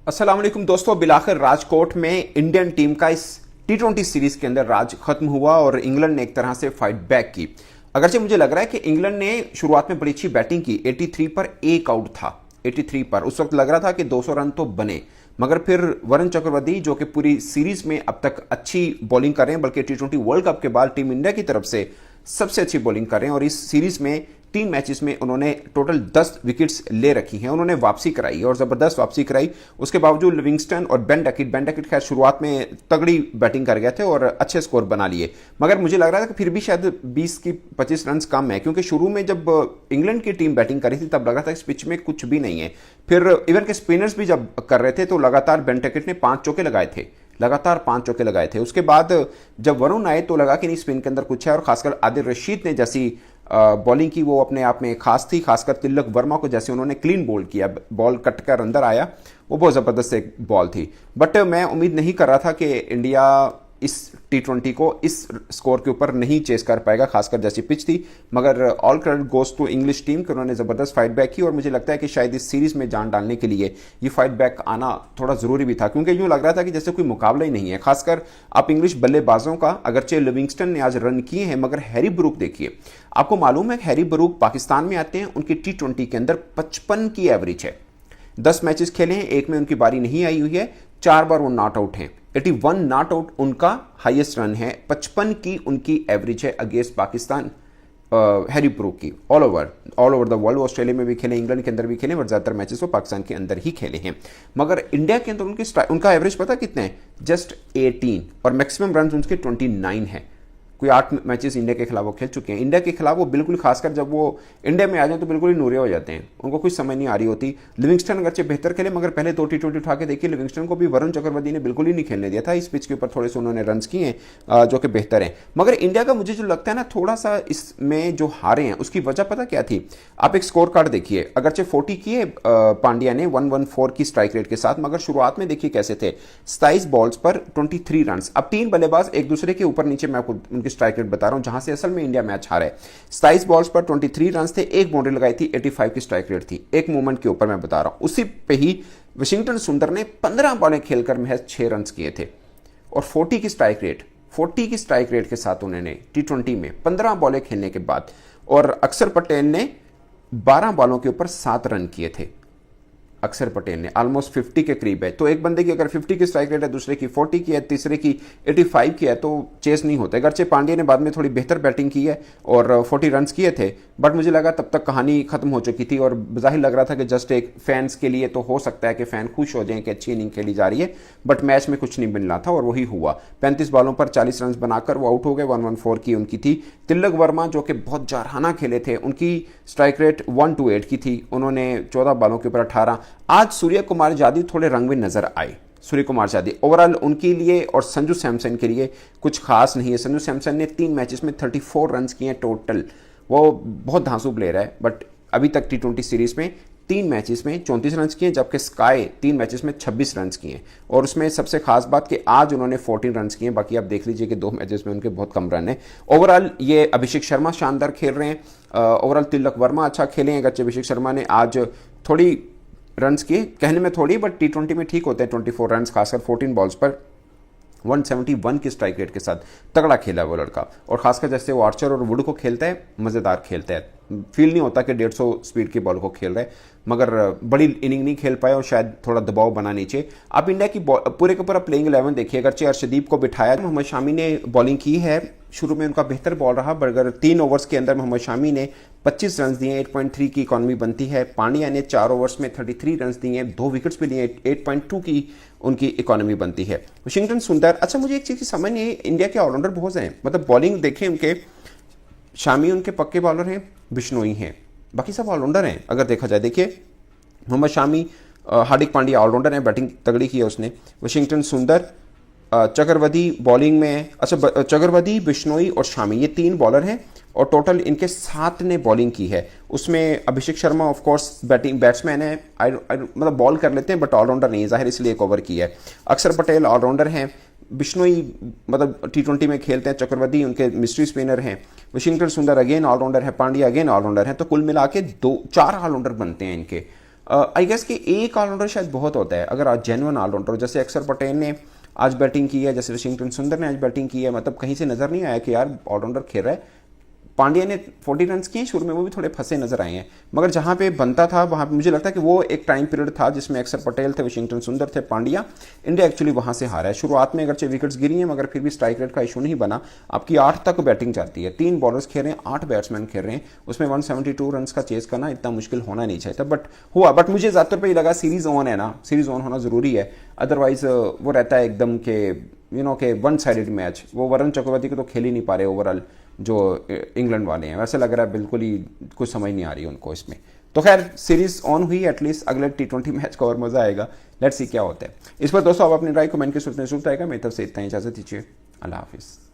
अस्सलाम वालेकुम दोस्तों, बिलाखिर राजकोट में इंडियन टीम का इस टी20 सीरीज के अंदर राज खत्म हुआ और इंग्लैंड ने एक तरह से फाइट बैक की। अगरचे मुझे लग रहा है कि इंग्लैंड ने शुरुआत में बड़ी अच्छी बैटिंग की, 83 पर एक आउट था। 83 पर उस वक्त लग रहा था कि 200 रन तो बने, मगर फिर वरुण चक्रवर्ती जो कि पूरी सीरीज में अब तक अच्छी बॉलिंग कर रहे हैं, बल्कि टी20 वर्ल्ड कप के बाद टीम इंडिया की तरफ से सबसे अच्छी बॉलिंग कर रहे हैं और इस सीरीज में 3 मैचेस में उन्होंने टोटल 10 विकेट्स ले रखी हैं। उन्होंने वापसी कराई और जबरदस्त वापसी कराई। उसके बावजूद लिविंगस्टन और बेन डकिट खैर शुरुआत में तगड़ी बैटिंग कर गए थे और अच्छे स्कोर बना लिए, मगर मुझे लग रहा था कि फिर भी शायद 20 की 25 रन कम है, क्योंकि शुरू में जब इंग्लैंड की टीम बैटिंग करी थी तब लगा था इस पिच में कुछ भी नहीं है। फिर इवन के स्पिनर्स भी जब कर रहे थे तो लगातार बेन डकिट ने 5 चौके लगाए थे, लगातार 5 चौके लगाए थे। उसके बाद जब वरुण आए तो लगा कि नहीं, स्पिन के अंदर कुछ है, और खासकर आदिल रशीद ने जैसी बॉलिंग की वो अपने आप में खास थी। खासकर तिलक वर्मा को जैसे उन्होंने क्लीन बोल्ड किया, बॉल कट कर अंदर आया, वो बहुत ज़बरदस्त एक बॉल थी। बट मैं उम्मीद नहीं कर रहा था कि इंडिया इस टी20 को इस स्कोर के ऊपर नहीं चेस कर पाएगा, खासकर जैसी पिच थी। मगर all credit goes to English team कि उन्होंने ज़बरदस्त फाइट बैक की और मुझे लगता है कि शायद इस सीरीज में जान डालने के लिए ये फाइट बैक आना थोड़ा ज़रूरी भी था, क्योंकि यूँ लग रहा था कि जैसे कोई मुकाबला ही नहीं है। खासकर आप इंग्लिश बल्लेबाजों का, अगरचे लिविंगस्टन ने आज रन किए हैं, मगर हैरी ब्रूक देखिए, आपको मालूम है हैरी ब्रूक पाकिस्तान में आते हैं, उनकी टी20 के अंदर 55 की एवरेज है। 10 मैचेस खेले हैं, एक में उनकी बारी नहीं आई हुई है, 4 बार वो नॉट आउट हैं। 81 नॉट आउट उनका हाईएस्ट रन है, 55 की उनकी एवरेज है अगेंस्ट पाकिस्तान हैरी ब्रूक की। All over the world, Australia में भी खेले, इंग्लैंड के अंदर भी खेले, बट ज़्यादातर मैचेस वो पाकिस्तान के अंदर ही खेले हैं। मगर इंडिया के अंदर उनका एवरेज पता कितने हैं? जस्ट 18, और मैक्सिमम रन उनके 29 है। कोई 8 मैचेस इंडिया के खिलाफ वो खेल चुके हैं। इंडिया के खिलाफ वो बिल्कुल, खासकर जब वो इंडिया में आ जाए तो बिल्कुल ही नूरे हो जाते हैं, उनको कुछ समझ नहीं आ रही होती। लिविंगस्टन अगरचे बेहतर खेले, मगर पहले 2 टी20 उठा के देखिए, लिविंगस्टन को भी वरुण चक्रवर्ती ने बिल्कुल ही नहीं खेलने दिया था। इस पिच के ऊपर थोड़े से उन्होंने रन किए हैं जो कि बेहतर हैं। मगर इंडिया का मुझे जो लगता है ना, थोड़ा सा इसमें जो हारे हैं उसकी वजह पता क्या थी? आप एक स्कोर कार्ड देखिए, अगरचे 40 किए पांड्या ने 114 की स्ट्राइक रेट के साथ, मगर शुरुआत में देखिए कैसे थे, 27 बॉल्स पर 23 रन। अब 3 बल्लेबाज एक दूसरे के ऊपर नीचे, मैं आपको उनकी स्ट्राइक रेट बता रहा हूं जहां से असल में इंडिया मैच हारा है। 27 बॉल्स पर 23 रन थे, एक बाउंड्री लगाई थी, 85 की स्ट्राइक रेट थी, एक मूवमेंट के ऊपर मैं बता रहा हूं। उसी पे ही वाशिंगटन सुंदर ने 15 बॉलें खेलकर महज 6 रन किए थे और 40 की स्ट्राइक रेट के साथ उन्होंने टी20 में 15 बॉलें खेलने के बाद, और अक्षर पटेल ने 12 बॉलों के ऊपर 7 रन किए थे। अक्षर पटेल ने ऑलमोस्ट 50 के करीब है, तो एक बंदे की अगर 50 की स्ट्राइक रेट है, दूसरे की 40 की है, तीसरे की 85 की है, तो चेस नहीं होता। अगरचे पांड्या ने बाद में थोड़ी बेहतर बैटिंग की है और 40 रन किए थे, बट मुझे लगा तब तक कहानी खत्म हो चुकी थी और जाहिर लग रहा था कि जस्ट एक फैंस के लिए तो हो सकता है कि फैन खुश हो जाएं कि अच्छी इनिंग खेली जा रही है, बट मैच में कुछ नहीं बन रहा था और वही हुआ। 35 बॉलों पर 40 रन बनाकर वो आउट हो गए। 114 की उनकी थी। तिलक वर्मा जो कि बहुत जारहाना खेले थे, उनकी स्ट्राइक रेट 128 की थी, उन्होंने 14 बॉलों के ऊपर 18। आज सूर्य कुमार यादव थोड़े रंग में नजर आए। सूर्य कुमार यादव ओवरऑल उनके लिए और संजू सैमसन के लिए कुछ खास नहीं है। संजू सैमसन ने 3 मैचेस में 34 रन किए हैं टोटल। वो बहुत धांसू प्लेयर है, बट अभी तक टी20 सीरीज में 3 मैचेस में 34 रन किए, जबकि स्काई 3 मैचेस में 26 रन किए, और उसमें सबसे खास बात कि आज उन्होंने 14 रन किए। बाकी आप देख लीजिए कि 2 मैचेस में उनके बहुत कम रन है। ओवरऑल ये अभिषेक शर्मा शानदार खेल रहे हैं, ओवरऑल तिलक वर्मा अच्छा खेले हैं। अगरचे अभिषेक शर्मा ने आज थोड़ी रन्स किए, कहने में थोड़ी, बट टी20 में ठीक होते हैं 24 रन, खासकर 14 बॉल्स पर 171 की स्ट्राइक रेट के साथ तगड़ा खेला वो लड़का। और खासकर जैसे वो आर्चर और वुड को खेलता है, मज़ेदार खेलता है, फील नहीं होता कि 150 स्पीड की बॉल को खेल रहे हैं, मगर बड़ी इनिंग नहीं खेल पाए और शायद थोड़ा दबाव बना नीचे। आप इंडिया की पूरे का पूरा प्लेइंग 11 देखिए, अगरचे अर्शदीप को बिठाया, मोहम्मद शामी ने बॉलिंग की है, शुरू में उनका बेहतर बॉल रहा, बगर 3 ओवर्स के अंदर मोहम्मद शामी ने 25 रन दिए, 8.3 की इकॉनमी बनती है। पांड्या ने 4 ओवर्स में 33 रन दिए, 2 विकेट्स भी लिए, 8.2 की उनकी इकॉनमी बनती है। वाशिंगटन सुंदर, अच्छा मुझे एक चीज़ की समझ नहीं, इंडिया के ऑलराउंडर बहुत हैं, मतलब बॉलिंग देखें उनके, शामी उनके पक्के बॉलर हैं, बिश्नोई हैं, बाकी सब ऑलराउंडर हैं अगर देखा जाए। देखिए मोहम्मद शामी, हार्दिक पांड्या ऑलराउंडर हैं, बैटिंग तगड़ी की है उसने। वाशिंगटन सुंदर, चक्रवर्ती बॉलिंग में, अच्छा चक्रवर्ती, बिश्नोई और शामी, ये 3 बॉलर हैं और टोटल इनके 7 ने बॉलिंग की है। उसमें Abhishek Sharma of course batsman है, मतलब बॉल कर लेते हैं बट ऑलराउंडर नहीं है, जाहिर इसलिए एक ओवर की है। अक्षर पटेल ऑलराउंडर हैं, बिश्नोई मतलब टी20 में खेलते हैं, चक्रवर्ती उनके मिस्ट्री स्पिनर हैं, वाशिंगटन सुंदर अगेन ऑलराउंडर है, पांड्या अगेन ऑलराउंडर है, तो कुल मिला के 4 ऑलराउंडर बनते हैं इनके। आई गेस कि एक ऑलराउंडर शायद बहुत होता है, अगर आज जेन्युइन ऑलराउंडर, जैसे अक्षर पटेल ने आज बैटिंग की है, जैसे वशिंगटन सुंदर ने आज बैटिंग की है, मतलब कहीं से नजर नहीं आया कि यार ऑलराउंडर खेल रहा है। पांड्या ने 40 रन किए शुरू में, वो भी थोड़े फंसे नजर आए हैं, मगर जहां पे बनता था वहां पे मुझे लगता है कि वो एक टाइम पीरियड था जिसमें अक्षर पटेल थे, वशिंगटन सुंदर थे, पांड्या, इंडिया एक्चुअली वहां से हारा है। शुरुआत में अगरचे विकेट्स गिरी हैं मगर फिर भी स्ट्राइक रेट का इशू नहीं बना। आपकी 8 तक बैटिंग जाती है, 3 बॉलर्स खेल रहे हैं, 8 बैट्समैन खेल रहे हैं, उसमें 172 रन का चेस करना इतना मुश्किल होना नहीं चाहिए था, बट हुआ। बट मुझे ज्यादातर पे ये लगा सीरीज ऑन है ना, सीरीज ऑन होना जरूरी है, अदरवाइज वो रहता है एकदम के के वन साइडेड मैच। वो वरुण चक्रवर्ती को तो खेल ही नहीं पा रहे ओवरऑल जो इंग्लैंड वाले हैं, वैसे लग रहा है बिल्कुल ही कुछ समझ नहीं आ रही उनको इसमें। तो खैर सीरीज ऑन हुई, एटलीस्ट अगले T20 मैच का और मजा आएगा, लेट्स सी क्या होता है। इस पर दोस्तों आप अपनी राय कमेंट के सूचना जरूर आएगा। मेरी तरफ से इतना ही, इजाजत दीजिए, अल्लाह हाफिज़।